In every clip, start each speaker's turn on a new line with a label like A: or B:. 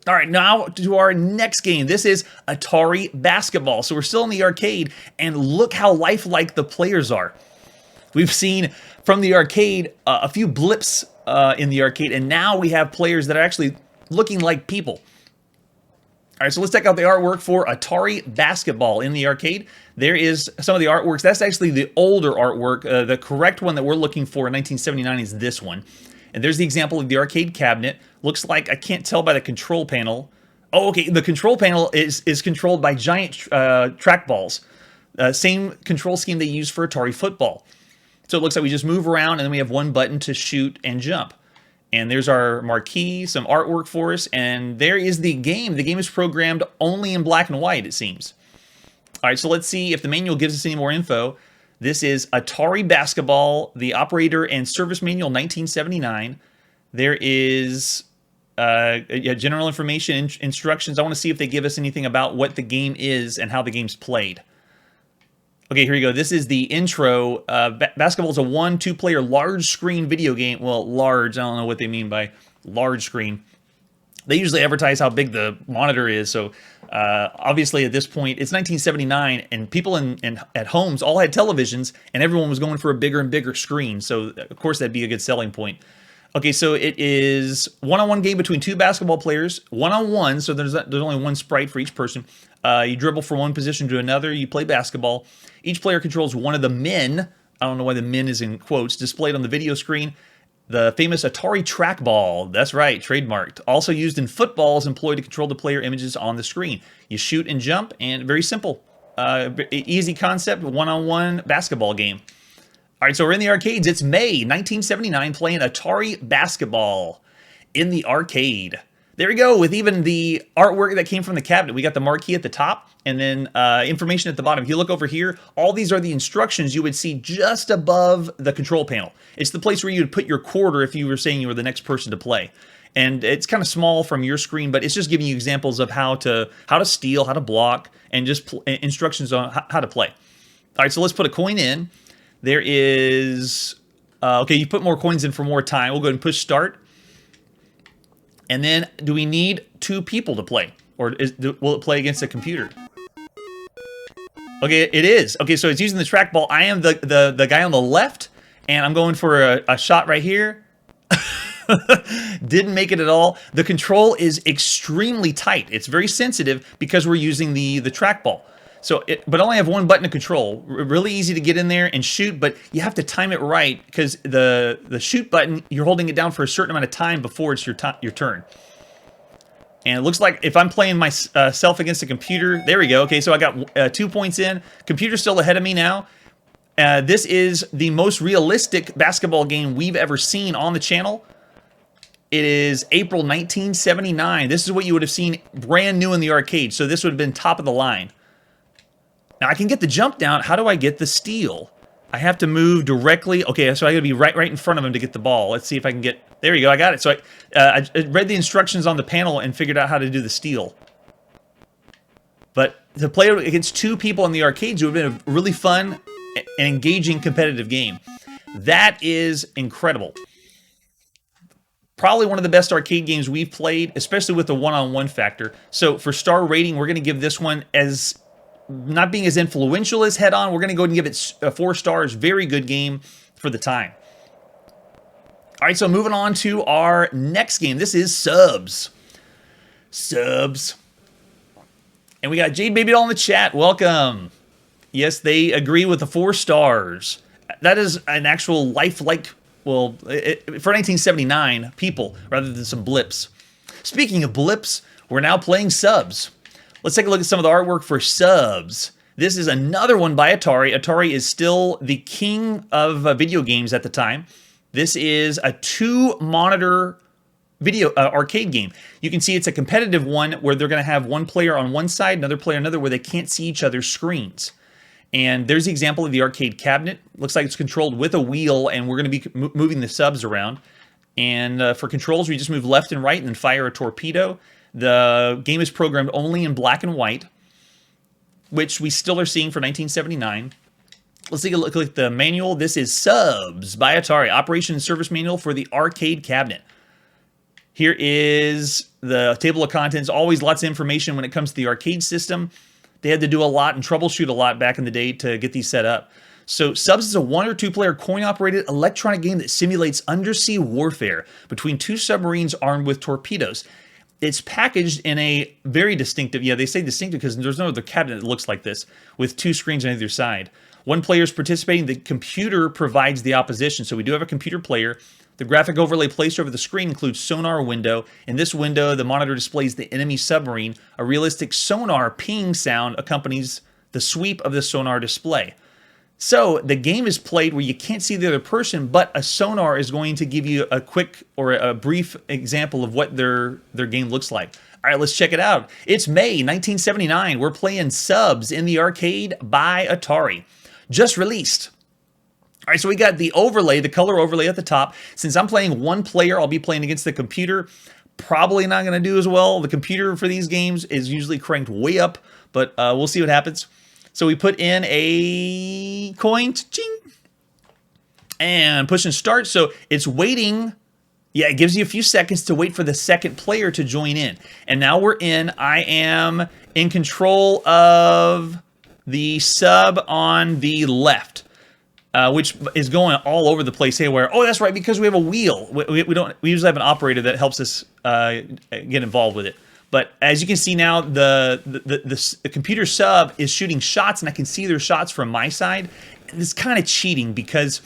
A: All right, now to our next game. This is Atari Basketball. So we're still in the arcade, and look how lifelike the players are. We've seen from the arcade a few blips in the arcade, and now we have players that are actually looking like people. All right, so let's check out the artwork for Atari Basketball in the arcade. There is some of the artworks. That's actually the older artwork. The correct one that we're looking for in 1979 is this one. And there's the example of the arcade cabinet. Looks like, I can't tell by the control panel. Oh, okay, the control panel is controlled by giant trackballs. Same control scheme they use for Atari football. So it looks like we just move around, and then we have one button to shoot and jump. And there's our marquee, some artwork for us, and there is the game. The game is programmed only in black and white, it seems. All right, so let's see if the manual gives us any more info. This is Atari Basketball, the operator and service manual, 1979. There is general information, instructions. I want to see if they give us anything about what the game is and how the game's played. Okay, here we go. This is the intro. Basketball is a 1-2-player large screen video game. Well, large, I don't know what they mean by large screen. They usually advertise how big the monitor is, so obviously at this point, it's 1979, and people at homes all had televisions, and everyone was going for a bigger and bigger screen, so of course that'd be a good selling point. Okay, so it is one-on-one game between two basketball players, one-on-one, so there's only one sprite for each person. You dribble from one position to another, you play basketball. Each player controls one of the men, I don't know why the men is in quotes, displayed on the video screen. The famous Atari trackball, that's right, trademarked. Also used in football, is employed to control the player images on the screen. You shoot and jump, and very simple. Easy concept, one-on-one basketball game. All right, so we're in the arcades. It's May 1979, playing Atari Basketball in the arcade. There we go, with even the artwork that came from the cabinet. We got the marquee at the top, and then information at the bottom. If you look over here, all these are the instructions you would see just above the control panel. It's the place where you would put your quarter if you were saying you were the next person to play. And it's kind of small from your screen, but it's just giving you examples of how to steal, how to block, and just instructions on how to play. All right, so let's put a coin in. There is, okay, you put more coins in for more time. We'll go ahead and push start. And then, do we need two people to play? Or will it play against a computer? Okay, it is. Okay, so it's using the trackball. I am the guy on the left, and I'm going for a shot right here. Didn't make it at all. The control is extremely tight. It's very sensitive because we're using the trackball. So, but I only have one button to control. Really easy to get in there and shoot, but you have to time it right because the shoot button, you're holding it down for a certain amount of time before it's your turn. And it looks like if I'm playing myself against a computer, there we go. Okay, so I got 2 points in. Computer's still ahead of me now. This is the most realistic basketball game we've ever seen on the channel. It is April 1979. This is what you would have seen brand new in the arcade. So this would have been top of the line. Now I can get the jump down. How do I get the steal? I have to move directly. Okay, so I got to be right in front of him to get the ball. Let's see if I can get. There you go. I got it. So I read the instructions on the panel and figured out how to do the steal. But to play against two people in the arcades would have been a really fun and engaging competitive game. That is incredible. Probably one of the best arcade games we've played, especially with the one-on-one factor. So for star rating, we're going to give this one as not being as influential as Head On. We're going to go ahead and give it 4 stars. Very good game for the time. All right, so moving on to our next game. This is Subs. Subs. And we got Jade Baby Doll in the chat. Welcome. Yes, they agree with the 4 stars. That is an actual lifelike, well, for 1979 people, rather than some blips. Speaking of blips, we're now playing Subs. Let's take a look at some of the artwork for Subs. This is another one by Atari. Atari is still the king of video games at the time. This is a 2-monitor video arcade game. You can see it's a competitive one where they're going to have one player on one side, another player on another, where they can't see each other's screens. And there's the example of the arcade cabinet. Looks like it's controlled with a wheel, and we're going to be moving the subs around. And for controls, we just move left and right and then fire a torpedo. The game is programmed only in black and white, which we still are seeing for 1979. Let's take a look at the manual. This is Subs by Atari, Operation and Service Manual for the arcade cabinet. Here is The table of contents, always lots of information when it comes to the arcade system. They had to do a lot and troubleshoot a lot back in the day to get these set up. So Subs is a 1 or 2 player coin-operated electronic game that simulates undersea warfare between 2 submarines armed with torpedoes. It's packaged in a very distinctive, yeah, they say distinctive because there's no other cabinet that looks like this, with 2 screens on either side. 1 player is participating, the computer provides the opposition. So we do have a computer player. The graphic overlay placed over the screen includes sonar window. In this window, the monitor displays the enemy submarine. A realistic sonar ping sound accompanies the sweep of the sonar display. So the game is played where you can't see the other person, but a sonar is going to give you a quick or a brief example of what their game looks like. All right, let's check it out. It's May 1979. We're playing Subs in the arcade by Atari. Just released. All right, so we got the overlay, the color overlay at the top. Since I'm playing 1 player, I'll be playing against the computer. Probably not going to do as well. The computer for these games is usually cranked way up, but we'll see what happens. So we put in a coin, ching, and push and start. So it's waiting. Yeah, it gives you a few seconds to wait for the second player to join in. And now we're in. I am in control of the sub on the left, which is going all over the place. Hey, where? Oh, that's right, because we have a wheel. We usually have an operator that helps us get involved with it. But as you can see now, the computer sub is shooting shots, and I can see their shots from my side. And it's kind of cheating because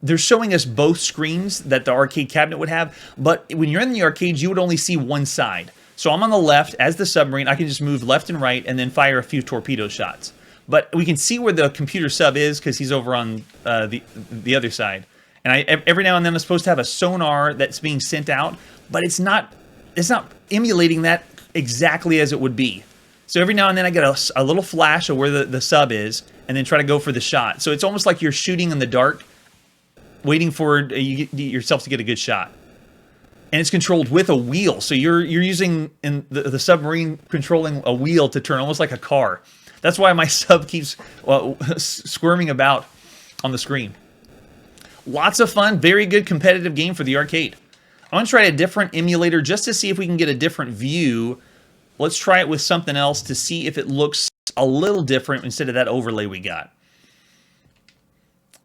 A: they're showing us both screens that the arcade cabinet would have. But when you're in the arcades, you would only see one side. So I'm on the left as the submarine. I can just move left and right and then fire a few torpedo shots. But we can see where the computer sub is because he's over on the other side. And every now and then I'm supposed to have a sonar that's being sent out, but it's not emulating that exactly as it would be. So every now and then I get a little flash of where the sub is and then try to go for the shot. So it's almost like you're shooting in the dark, waiting for yourself to get a good shot. And it's controlled with a wheel. So you're using the submarine controlling a wheel to turn, almost like a car. That's why my sub keeps squirming about on the screen. Lots of fun, very good competitive game for the arcade. I want to try a different emulator just to see if we can get a different view. Let's try it with something else to see if it looks a little different instead of that overlay we got.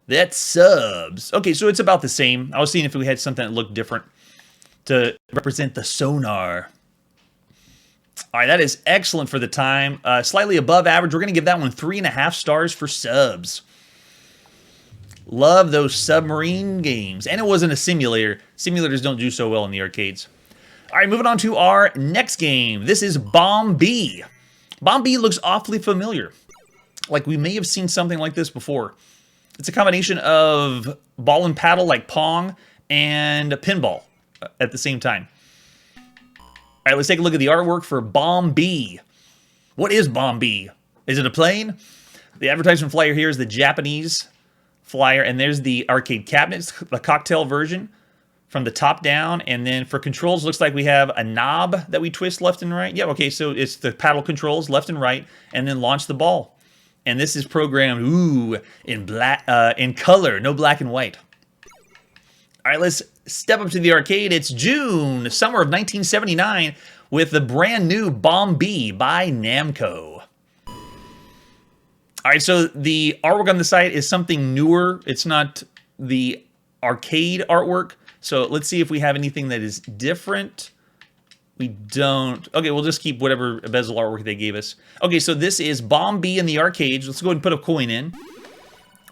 A: That's Subs. Okay, so it's about the same. I was seeing if we had something that looked different to represent the sonar. All right, that is excellent for the time. Slightly above average. We're going to give that one 3.5 stars for Subs. Love those submarine games. And it wasn't a simulator. Simulators don't do so well in the arcades. All right, moving on to our next game. This is Bomb B. Bomb B looks awfully familiar. Like we may have seen something like this before. It's a combination of ball and paddle like Pong and pinball at the same time. All right, let's take a look at the artwork for Bomb B. What is Bomb B? Is it a plane? The advertisement flyer here is the Japanese flyer, and there's the arcade cabinets, the cocktail version from the top down. And then for controls, looks like we have a knob that we twist left and right. Yeah, okay, so it's the paddle controls left and right, and then launch the ball. And this is programmed, in black, in color, no black and white. All right, let's step up to the arcade. It's June, summer of 1979, with the brand new Bomb B by Namco. All right, so the artwork on the site is something newer. It's not the arcade artwork. So let's see if we have anything that is different. We don't. Okay, we'll just keep whatever bezel artwork they gave us. Okay, so this is Bomb B in the arcades. Let's go ahead and put a coin in.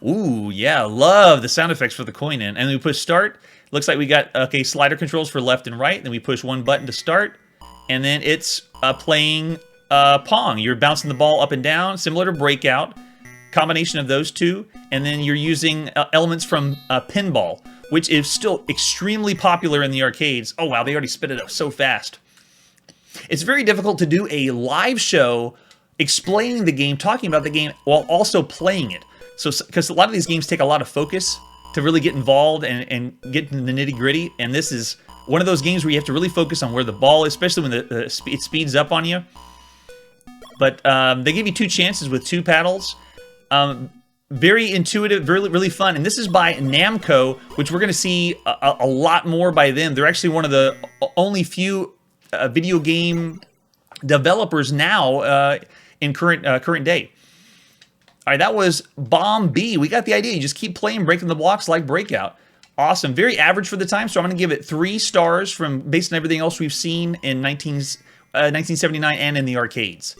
A: Ooh, yeah, love the sound effects for the coin in. And then we push start. Looks like we got, okay, slider controls for left and right. Then we push one button to start. And then it's playing Pong. You're bouncing the ball up and down, similar to Breakout. Combination of those two. And then you're using elements from Pinball, which is still extremely popular in the arcades. Oh, wow, they already spit it up so fast. It's very difficult to do a live show explaining the game, talking about the game, while also playing it. So, because a lot of these games take a lot of focus to really get involved and get into the nitty-gritty. And this is one of those games where you have to really focus on where the ball is, especially when it speeds up on you. But they give you 2 chances with 2 paddles. Very intuitive, really fun. And this is by Namco, which we're going to see a lot more by them. They're actually one of the only few video game developers now in current day. All right, that was Bomb B. We got the idea. You just keep playing, breaking the blocks like Breakout. Awesome. Very average for the time, so I'm going to give it 3 stars from based on everything else we've seen in 1979 and in the arcades.